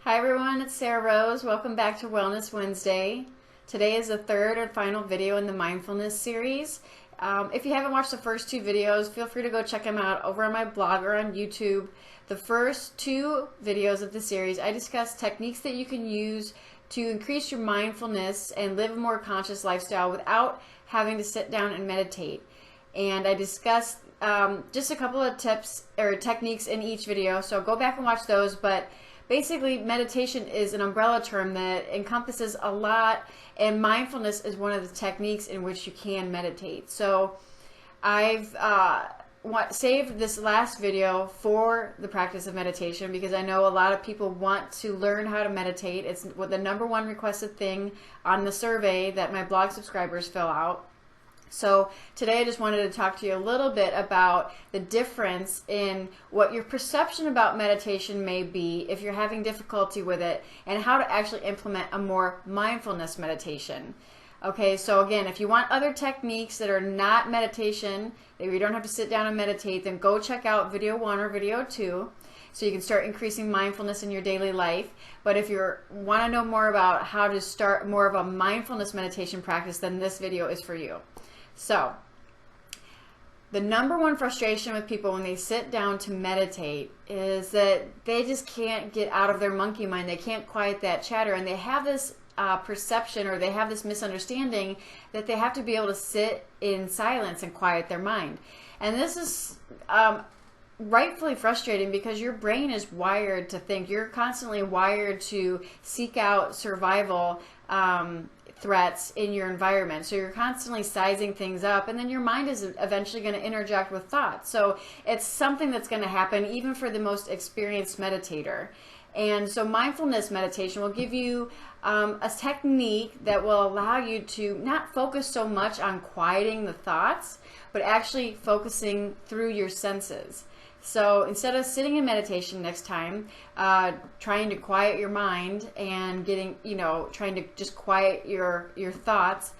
Hi everyone, it's Sarah Rose. Welcome back to Wellness Wednesday. Today is the third and final video in the mindfulness series. If you haven't watched the first two videos, feel free to go check them out over on my blog or on YouTube. The first two videos of the series, I discuss techniques that you can use to increase your mindfulness and live a more conscious lifestyle without having to sit down and meditate. And I discuss just a couple of tips or techniques in each video, so go back and watch those. But basically, meditation is an umbrella term that encompasses a lot, and mindfulness is one of the techniques in which you can meditate. So I've saved this last video for the practice of meditation because I know a lot of people want to learn how to meditate. It's the #1 requested thing on the survey that my blog subscribers fill out. So today I just wanted to talk to you a little bit about the difference in what your perception about meditation may be if you're having difficulty with it, and how to actually implement a more mindfulness meditation. Okay, so again, if you want other techniques that are not meditation, that you don't have to sit down and meditate, then go check out video 1 or video 2 so you can start increasing mindfulness in your daily life. But if you want to know more about how to start more of a mindfulness meditation practice, then this video is for you. So, the #1 frustration with people when they sit down to meditate is that they just can't get out of their monkey mind. They can't quiet that chatter, and they have this perception, or they have this misunderstanding that they have to be able to sit in silence and quiet their mind. And this is rightfully frustrating because your brain is wired to think. You're constantly wired to seek out survival threats in your environment. So you're constantly sizing things up, and then your mind is eventually going to interject with thoughts. So it's something that's going to happen even for the most experienced meditator. And so mindfulness meditation will give you a technique that will allow you to not focus so much on quieting the thoughts, but actually focusing through your senses. So instead of sitting in meditation next time, trying to quiet your mind and trying to just quiet your thoughts,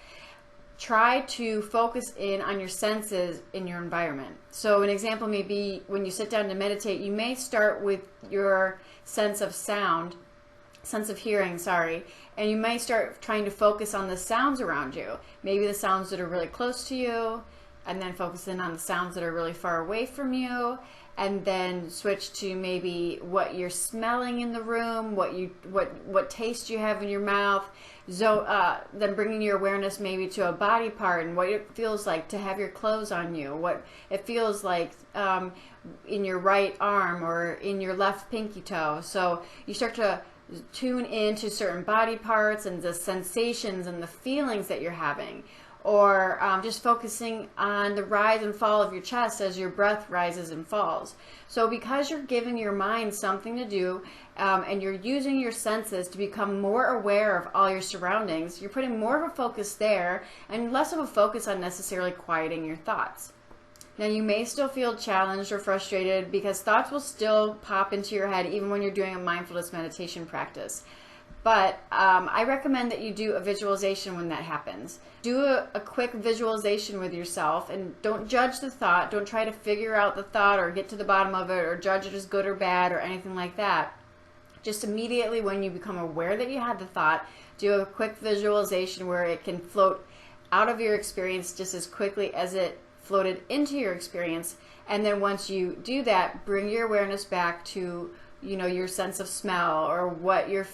try to focus in on your senses in your environment. So an example may be when you sit down to meditate, you may start with your sense of hearing, and you may start trying to focus on the sounds around you. Maybe the sounds that are really close to you, and then focus in on the sounds that are really far away from you, and then switch to maybe what you're smelling in the room, what taste you have in your mouth. Then bringing your awareness maybe to a body part and what it feels like to have your clothes on you, what it feels like in your right arm or in your left pinky toe. So you start to tune into certain body parts and the sensations and the feelings that you're having. Or just focusing on the rise and fall of your chest as your breath rises and falls. So because you're giving your mind something to do, and you're using your senses to become more aware of all your surroundings, you're putting more of a focus there and less of a focus on necessarily quieting your thoughts. Now, you may still feel challenged or frustrated because thoughts will still pop into your head even when you're doing a mindfulness meditation practice. But I recommend that you do a visualization when that happens. Do a quick visualization with yourself, and don't judge the thought. Don't try to figure out the thought or get to the bottom of it or judge it as good or bad or anything like that. Just immediately when you become aware that you had the thought, do a quick visualization where it can float out of your experience just as quickly as it floated into your experience. And then once you do that, bring your awareness back to your sense of smell, or what your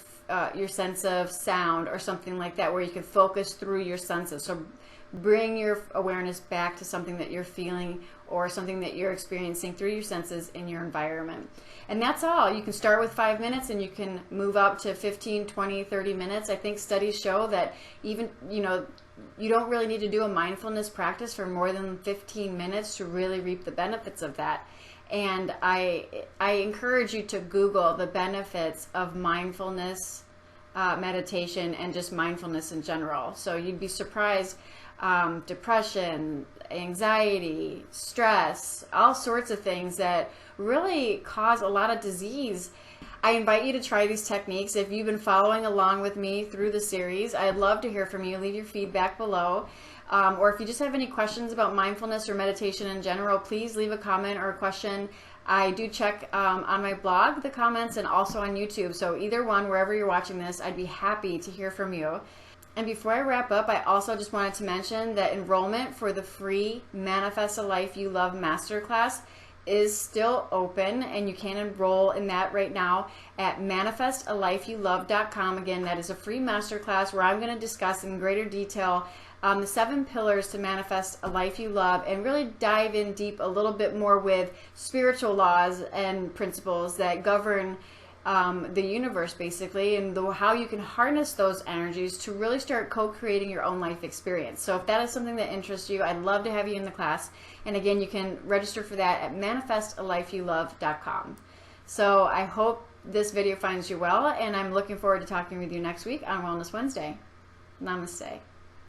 sense of sound, or something like that, where you can focus through your senses. So bring your awareness back to something that you're feeling or something that you're experiencing through your senses in your environment. And that's all. You can start with 5 minutes and you can move up to 15, 20, 30 minutes. I think studies show that even, you don't really need to do a mindfulness practice for more than 15 minutes to really reap the benefits of that. And I encourage you to Google the benefits of mindfulness meditation and just mindfulness in general. So you'd be surprised. Depression, anxiety, stress, all sorts of things that really cause a lot of disease. I invite you to try these techniques. If you've been following along with me through the series, I'd love to hear from you. Leave your feedback below. Or if you just have any questions about mindfulness or meditation in general, please leave a comment or a question I do check on my blog the comments and also on YouTube. So either one, wherever you're watching this, I'd be happy to hear from you. And before I wrap up, I also just wanted to mention that enrollment for the free Manifest a Life You Love Masterclass is still open, and you can enroll in that right now at manifestalifeyoulove.com. Again, that is a free masterclass where I'm going to discuss in greater detail the 7 pillars to manifest a life you love, and really dive in deep a little bit more with spiritual laws and principles that govern the universe, basically, and how you can harness those energies to really start co-creating your own life experience. So if that is something that interests you, I'd love to have you in the class. And again, you can register for that at manifestalifeyoulove.com. So I hope this video finds you well, and I'm looking forward to talking with you next week on Wellness Wednesday. Namaste.